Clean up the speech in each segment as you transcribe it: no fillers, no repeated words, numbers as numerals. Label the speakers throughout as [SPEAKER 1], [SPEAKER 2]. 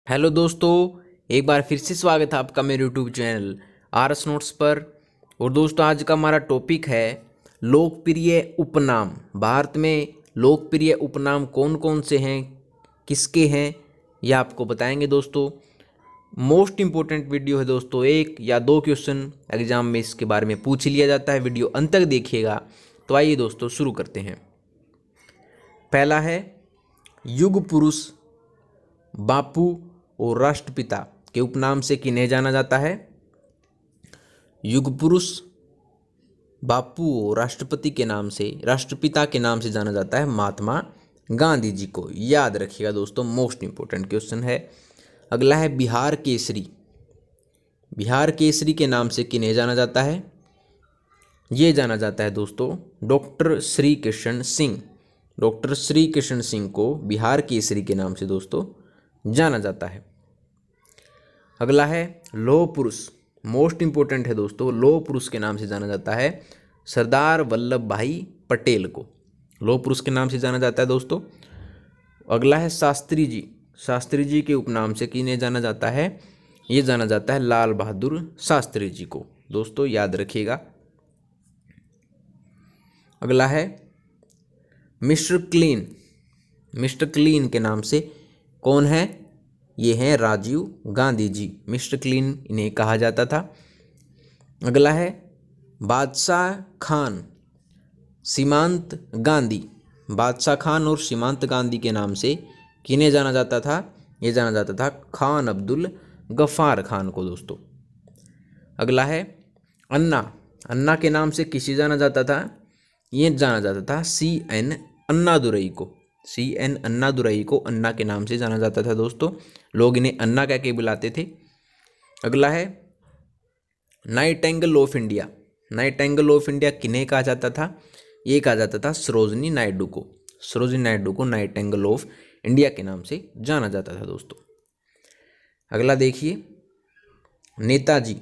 [SPEAKER 1] Hello दोस्तों, एक बार फिर से स्वागत है आपका मेरे यूट्यूब चैनल आरएस नोट्स पर। और दोस्तों, आज का हमारा टॉपिक है लोकप्रिय उपनाम। भारत में लोकप्रिय उपनाम कौन कौन से हैं, किसके हैं, यह आपको बताएंगे दोस्तों। मोस्ट इम्पोर्टेंट वीडियो है दोस्तों, एक या दो क्वेश्चन एग्जाम में इसके बारे में पूछ लिया जाता है। वीडियो अंत तक देखिएगा। तो आइए दोस्तों शुरू करते हैं। पहला है युग पुरुष, बापू और राष्ट्रपिता के उपनाम से किन्हें जाना जाता है? युग पुरुष, बापू और राष्ट्रपति के नाम से, राष्ट्रपिता के नाम से जाना जाता है महात्मा गांधी जी को। याद रखिएगा दोस्तों, मोस्ट इंपोर्टेंट क्वेश्चन है। अगला है बिहार केसरी। बिहार केसरी के नाम से किन्हें जाना जाता है? ये जाना जाता है दोस्तों डॉक्टर श्री कृष्ण सिंह। डॉक्टर श्री कृष्ण सिंह को बिहार केसरी के नाम से दोस्तों जाना जाता है। अगला है लौह पुरुष। मोस्ट इंपोर्टेंट है दोस्तों, लौह पुरुष के नाम से जाना जाता है सरदार वल्लभ भाई पटेल को। लौह पुरुष के नाम से जाना जाता है दोस्तों। अगला है शास्त्री जी। शास्त्री जी के उपनाम से किन्हें जाना जाता है? ये जाना जाता है लाल बहादुर शास्त्री जी को। दोस्तों याद रखिएगा। अगला है मिस्टर क्लीन। मिस्टर क्लीन के नाम से कौन है? ये हैं राजीव गांधी जी। मिस्टर क्लीन इन्हें कहा जाता था। अगला है बादशाह खान, सीमांत गांधी। बादशाह खान और सीमांत गांधी के नाम से किन्हें जाना जाता था? ये जाना जाता था खान अब्दुल गफ्फार खान को दोस्तों। अगला है अन्ना। अन्ना के नाम से किसे जाना जाता था? ये जाना जाता था CN अन्नादुरई को। CN अन्नादुरई को अन्ना के नाम से जाना जाता था दोस्तों। लोग इन्हें अन्ना कह के बुलाते थे। अगला है Nightingale of India. Nightingale of India किन्हें कहा जाता था? ये कहा जाता था सरोजिनी नायडू को। सरोजिनी नायडू को नाइटेंगल ऑफ इंडिया के नाम से जाना जाता था दोस्तों। अगला देखिए नेताजी।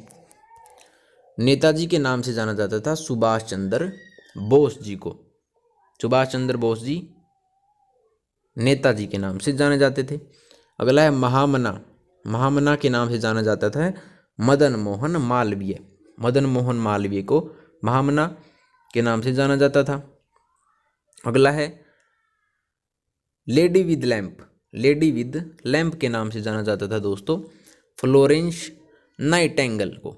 [SPEAKER 1] नेताजी के नाम से जाना जाता था सुभाष चंद्र बोस जी को। सुभाष चंद्र बोस जी नेताजी के नाम से जाने जाते थे। अगला है महामना। महामना के नाम से जाना जाता था मदन मोहन मालवीय। मदन मोहन मालवीय को महामना के नाम से जाना जाता था। अगला है lady with lamp. Lady with lamp के नाम से जाना जाता था दोस्तों फ्लोरेंस नाइटेंगल को।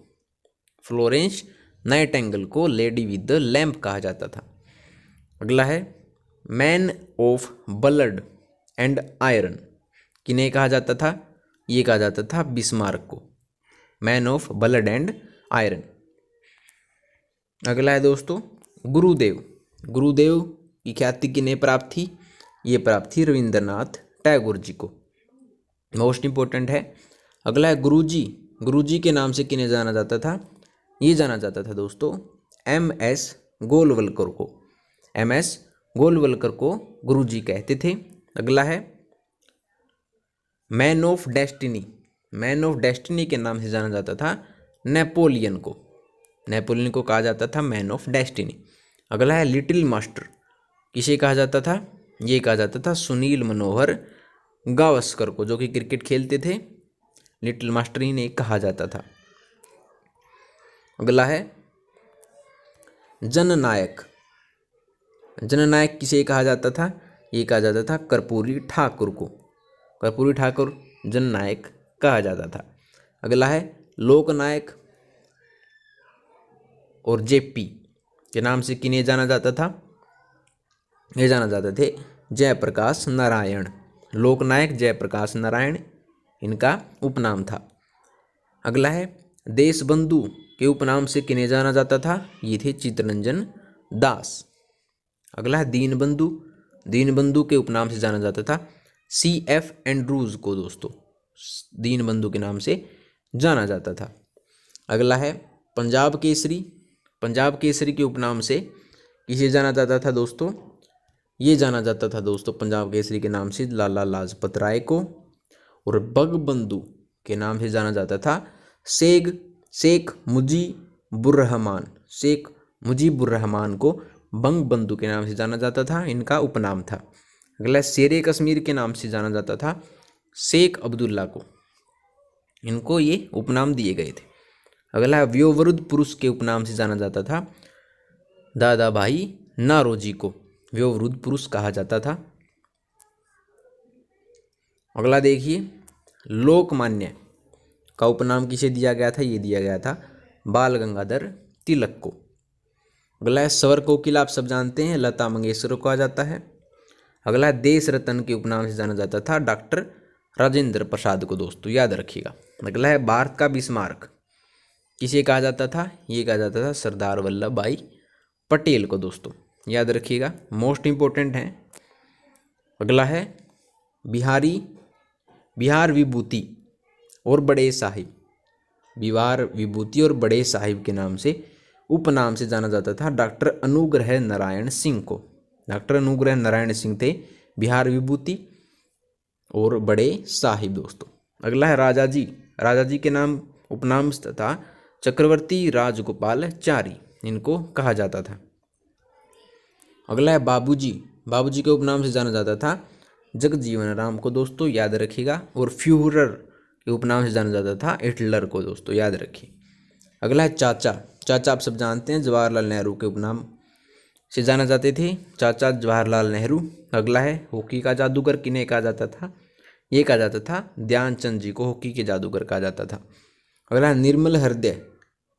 [SPEAKER 1] फ्लोरेंस नाइटेंगल को लेडी विद लैंप कहा जाता था। अगला है man of blood and iron. किन्हें कहा जाता था? ये कहा जाता था बिस्मार्क को। Man of blood and iron. अगला है दोस्तों गुरुदेव। गुरुदेव की ख्याति किन्हें प्राप्त थी? ये प्राप्त थी रविंद्रनाथ टैगोर जी को। मोस्ट इंपोर्टेंट है। अगला है गुरुजी। गुरुजी के नाम से किन्हें जाना जाता था? ये जाना जाता था दोस्तों MS गोलवलकर को। MS गोलवलकर को गुरुजी कहते थे। अगला है man of destiny. Man of destiny के नाम से जाना जाता था नेपोलियन को। नेपोलियन को कहा जाता था मैन ऑफ डेस्टिनी। अगला है लिटिल मास्टर। किसे कहा जाता था? ये कहा जाता था सुनील मनोहर गावस्कर को, जो कि क्रिकेट खेलते थे। लिटिल मास्टर इन्हें कहा जाता था। अगला है जननायक। जननायक किसे कहा जाता था? ये कहा जाता था कर्पूरी ठाकुर को। कर्पूरी ठाकुर जननायक कहा जाता था। अगला है लोकनायक और JP के नाम से किन्हें जाना जाता था? ये जाना जाते थे जयप्रकाश नारायण। लोकनायक जयप्रकाश नारायण इनका उपनाम था। अगला है देशबंधु के उपनाम से किन्हें जाना जाता था? ये थे चित्तरंजन दास। अगला है दीनबंधु। दीनबंधु के उपनाम से जाना जाता था CF एंड्रूज को दोस्तों। दीनबंधु के नाम से जाना जाता था। अगला है पंजाब केसरी। पंजाब केसरी के उपनाम से किसे जाना जाता था दोस्तों? ये जाना जाता था दोस्तों पंजाब केसरी के नाम से लाला लाजपत राय को। और बंगबंधु के नाम से जाना जाता था शेख मुजीबुर्रहमान। शेख मुजीबुर्रहमान को बंगबंधु के नाम से जाना जाता था, इनका उपनाम था। अगला शेरे कश्मीर के नाम से जाना जाता था शेख अब्दुल्ला को। इनको ये उपनाम दिए गए थे। अगला है व्योवृद्ध पुरुष के उपनाम से जाना जाता था दादा भाई नारोजी को व्योवृद्ध पुरुष कहा जाता था। अगला देखिए लोकमान्य का उपनाम किसे दिया गया था, ये दिया गया था बाल गंगाधर तिलक को। अगला है स्वर कोकिला, आप सब जानते हैं लता मंगेशकर को कहा जाता है। अगला है देश रत्न के उपनाम से जाना जाता था डॉक्टर राजेंद्र प्रसाद को, दोस्तों याद रखिएगा। अगला है भारत का बिस्मार्क किसे कहा जाता था, ये कहा जाता था सरदार वल्लभ भाई पटेल को, दोस्तों याद रखिएगा, मोस्ट इंपॉर्टेंट है। अगला है बिहार विभूति और बड़े साहिब, बिहार विभूति और बड़े साहिब के नाम से उपनाम से जाना जाता था डॉक्टर अनुग्रह नारायण सिंह को। डॉक्टर अनुग्रह नारायण सिंह थे बिहार विभूति और बड़े साहिब, दोस्तों। अगला है राजा जी के नाम उपनाम था चक्रवर्ती राजगोपाल चारी, इनको कहा जाता था। अगला है बाबूजी के उपनाम से जाना जाता था जगजीवन राम को, दोस्तों याद रखिएगा। और फ्यूहरर के उपनाम से जाना जाता था हिटलर को, दोस्तों याद रखिए। अगला है चाचा आप सब जानते हैं जवाहरलाल नेहरू के उपनाम से जाना जाते थे चाचा जवाहरलाल नेहरू। अगला है हॉकी का जादूगर किन्हें कहा जाता था, ये कहा जाता था ध्यानचंद जी को हॉकी के जादूगर कहा जाता था। अगला है निर्मल हृदय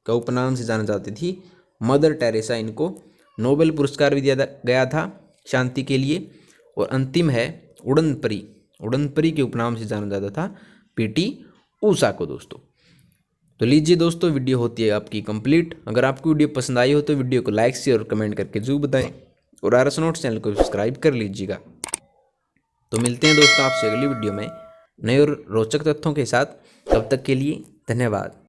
[SPEAKER 1] का उपनाम से जाना जाती थी मदर टेरेसा, इनको नोबेल पुरस्कार भी दिया गया था शांति के लिए। और अंतिम है उड़न परी के उपनाम से जाना जाता था पीटी ऊषा को, दोस्तों। तो लीजिए दोस्तों, वीडियो होती है आपकी कंप्लीट। अगर आपको वीडियो पसंद आई हो तो वीडियो को लाइक शेयर और कमेंट करके जरूर बताएं और आरएस नोट्स चैनल को सब्सक्राइब कर लीजिएगा। तो मिलते हैं दोस्तों आपसे अगली वीडियो में नए और रोचक तथ्यों के साथ। तब तक के लिए धन्यवाद।